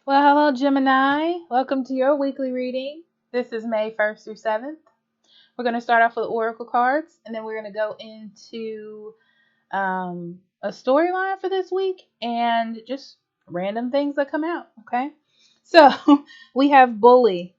Well, hello, Gemini. Welcome to your weekly reading. This is May 1st through 7th. We're going to start off with Oracle cards, and then we're going to go into a storyline for this week and just random things that come out. Okay. So we have Bully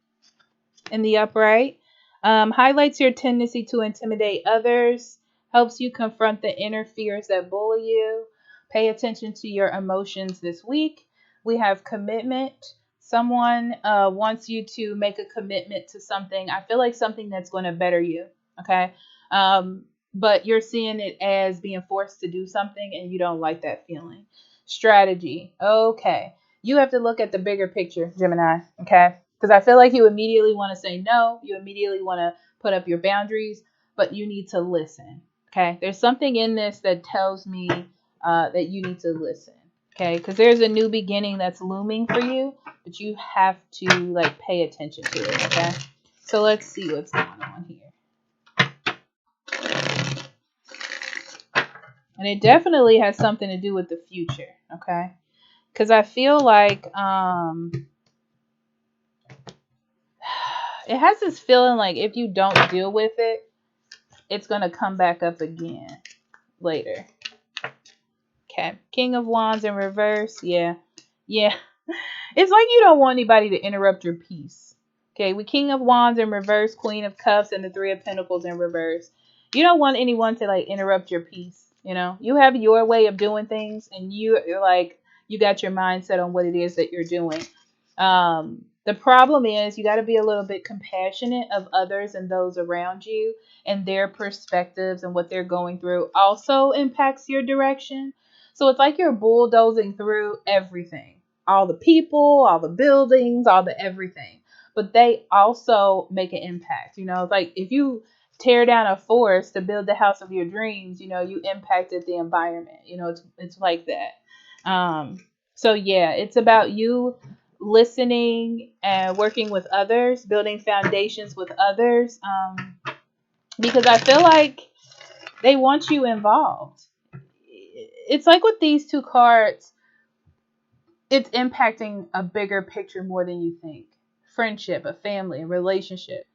in the upright. Highlights your tendency to intimidate others, helps you confront the inner fears that bully you. Pay attention to your emotions this week. We have commitment. Someone wants you to make a commitment to something. I feel like something that's going to better you. Okay. But you're seeing it as being forced to do something and you don't like that feeling. Strategy. Okay. You have to look at the bigger picture, Gemini. Okay. Because I feel like you immediately want to say no. You immediately want to put up your boundaries, but you need to listen. Okay. There's something in this that tells me that you need to listen. Okay. Because there's a new beginning that's looming for you, but you have to pay attention to it. Okay. So let's see what's going on here. And it definitely has something to do with the future. Okay. Because I feel like it has this feeling like if you don't deal with it, it's going to come back up again later. Okay. King of Wands in reverse. Yeah. Yeah. It's like you don't want anybody to interrupt your peace. Okay. With King of Wands in reverse, Queen of Cups, and the Three of Pentacles in reverse. You don't want anyone to interrupt your peace. You know, you have your way of doing things and you're you got your mindset on what it is that you're doing. The problem is you got to be a little bit compassionate of others and those around you, and their perspectives and what they're going through also impacts your direction. So it's like you're bulldozing through everything, all the people, all the buildings, all the everything. But they also make an impact. You know, it's like if you tear down a forest to build the house of your dreams, you know, you impacted the environment. You know, it's like that. So yeah, it's about you listening and working with others, building foundations with others, because I feel like they want you involved. It's like with these two cards, it's impacting a bigger picture more than you think. Friendship, a family, a relationship.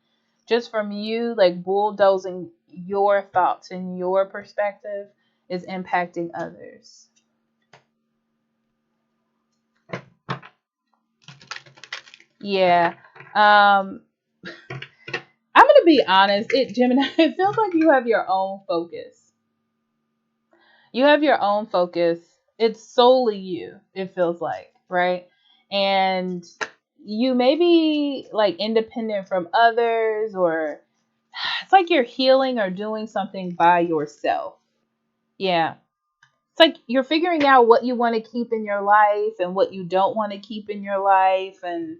Just from you bulldozing your thoughts and your perspective is impacting others. Yeah. I'm gonna be honest, Gemini, it feels like you have your own focus. You have your own focus. It's solely you, it feels like, right? And you may be independent from others, or it's like you're healing or doing something by yourself. Yeah. It's like you're figuring out what you want to keep in your life and what you don't want to keep in your life. And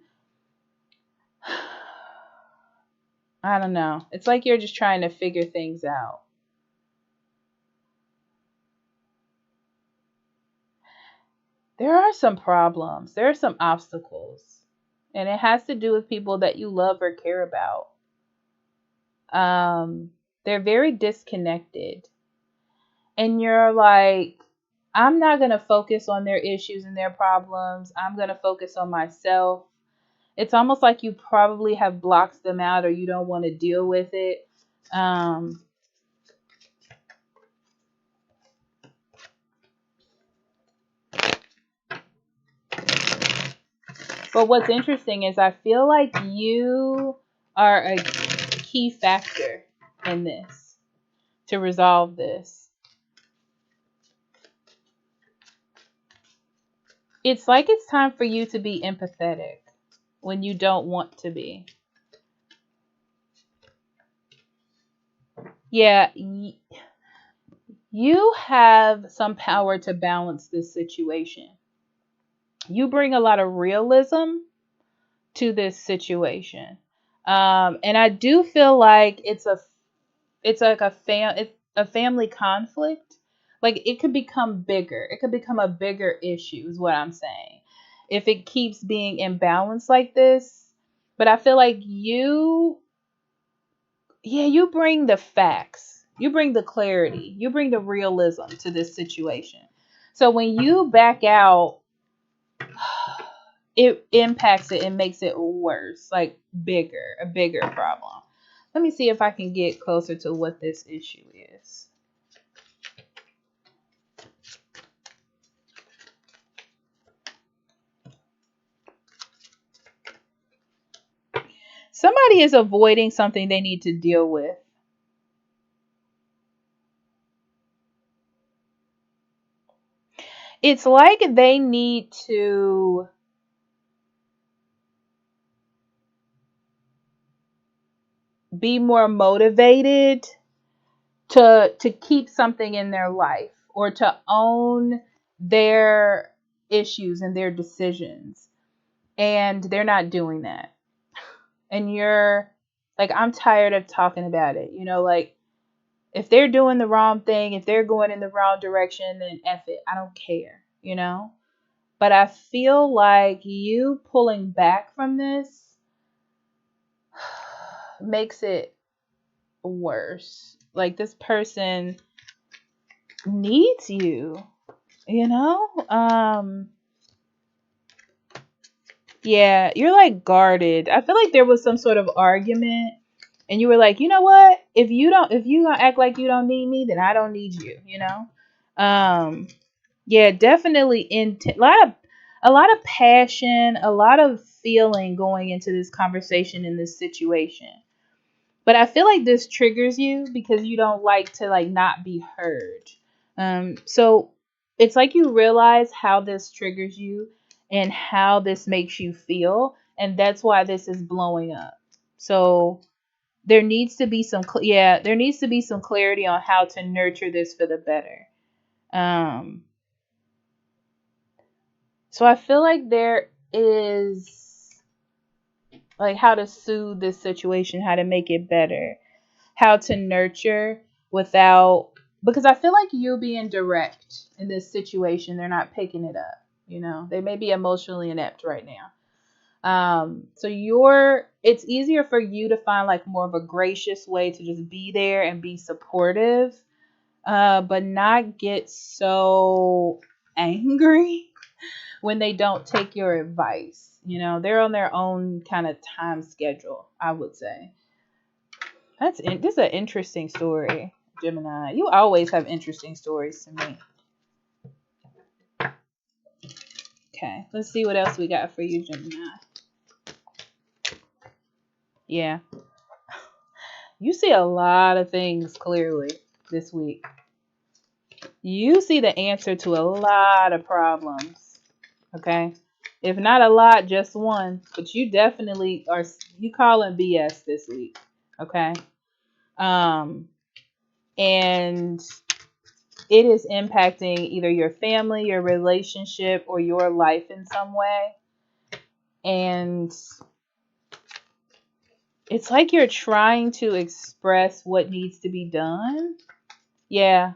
I don't know. It's like you're just trying to figure things out. There are some problems, there are some obstacles, and it has to do with people that you love or care about. They're very disconnected, and you're like, I'm not going to focus on their issues and their problems. I'm going to focus on myself. It's almost like you probably have blocked them out or you don't want to deal with it. But what's interesting is I feel like you are a key factor in this to resolve this. It's like it's time for you to be empathetic when you don't want to be. Yeah, you have some power to balance this situation. You bring a lot of realism to this situation. And I do feel like it's like it's a family conflict. Like it could become bigger. It could become a bigger issue is what I'm saying. If it keeps being imbalanced like this. But I feel like you bring the facts. You bring the clarity. You bring the realism to this situation. So when you back out, it impacts it and makes it worse, like a bigger problem. Let me see if I can get closer to what this issue is. Somebody is avoiding something they need to deal with. It's like they need to be more motivated to keep something in their life or to own their issues and their decisions. And they're not doing that. And you're like, I'm tired of talking about it. Like, if they're doing the wrong thing, if they're going in the wrong direction, then F it. I don't care. But I feel like you pulling back from this makes it worse. Like, this person needs you. Yeah, you're like guarded. I feel like there was some sort of argument and you were like, you know what? If you gonna act like you don't need me, then I don't need you. Yeah, definitely a lot of passion, a lot of feeling going into this conversation in this situation. But I feel like this triggers you because you don't like to like not be heard. So it's like you realize how this triggers you and how this makes you feel, and that's why this is blowing up. So there needs to be there needs to be some clarity on how to nurture this for the better. Um, so I feel like there is like how to soothe this situation, how to make it better, how to nurture without, because I feel like you being direct in this situation, they're not picking it up. They may be emotionally inept right now. So it's easier for you to find like more of a gracious way to just be there and be supportive, but not get so angry when they don't take your advice. They're on their own kind of time schedule, I would say. This is an interesting story, Gemini. You always have interesting stories to me. Okay, let's see what else we got for you, Gemini. Yeah, you see a lot of things clearly this week. You see the answer to a lot of problems. Okay, if not a lot, just one. But you definitely are. You calling BS this week. Okay. Um, and it is impacting either your family, your relationship, or your life in some way. And it's like you're trying to express what needs to be done. Yeah.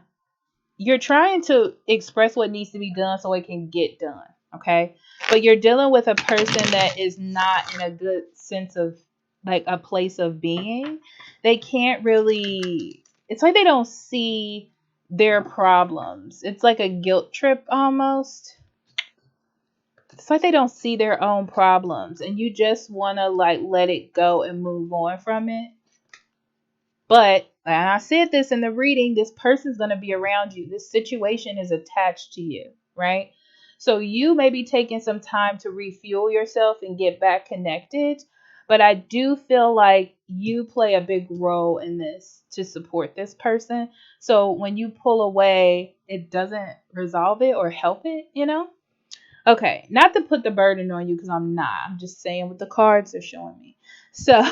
You're trying to express what needs to be done so it can get done. Okay. But you're dealing with a person that is not in a good sense of like a place of being. They can't really, it's like they don't see their problems. It's like a guilt trip almost. It's like they don't see their own problems and you just want to like let it go and move on from it. But, and I said this in the reading, this person's going to be around you. This situation is attached to you, right? So you may be taking some time to refuel yourself and get back connected. But I do feel like you play a big role in this to support this person. So when you pull away, it doesn't resolve it or help it. Okay, not to put the burden on you because I'm not. I'm just saying what the cards are showing me. So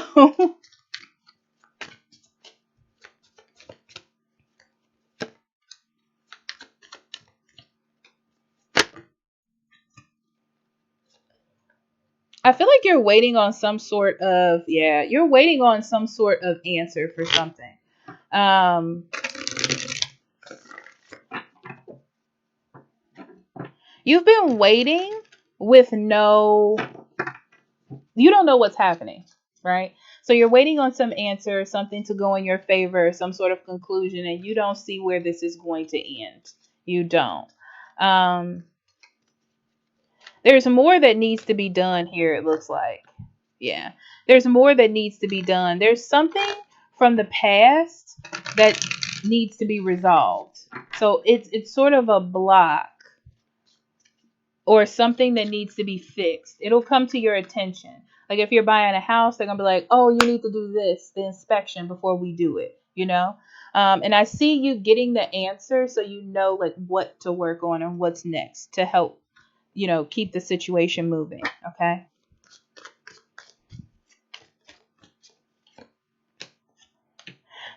I feel like you're waiting on some sort of, yeah, you're waiting on some sort of answer for something. Um, you've been waiting with you don't know what's happening, right? So you're waiting on some answer, something to go in your favor, some sort of conclusion, and you don't see where this is going to end. You don't. Um, There's more that needs to be done here, it looks like. Yeah. There's more that needs to be done. There's something from the past that needs to be resolved. So it's sort of a block or something that needs to be fixed. It'll come to your attention. Like if you're buying a house, they're gonna be like, "Oh, you need to do this, the inspection before we do it." You know. And I see you getting the answer, so you know like what to work on and what's next to help, keep the situation moving. Okay.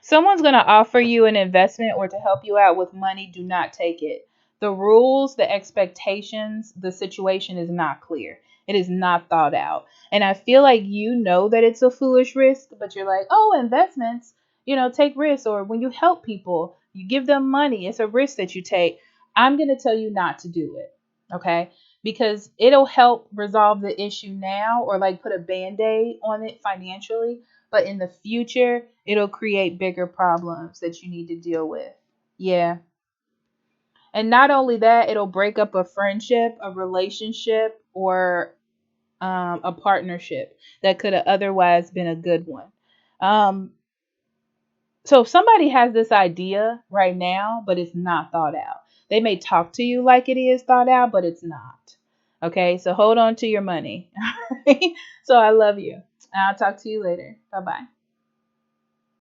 Someone's going to offer you an investment or to help you out with money. Do not take it. The rules, the expectations, the situation is not clear. It is not thought out. And I feel like you know that it's a foolish risk, but you're like, oh, investments, take risks. Or when you help people, you give them money. It's a risk that you take. I'm going to tell you not to do it. Okay. Because it'll help resolve the issue now or like put a band aid on it financially. But in the future, it'll create bigger problems that you need to deal with. Yeah. And not only that, it'll break up a friendship, a relationship, or a partnership that could have otherwise been a good one. Um, so if somebody has this idea right now, but it's not thought out, they may talk to you like it is thought out, but it's not. Okay, so hold on to your money. So I love you. I'll talk to you later. Bye bye.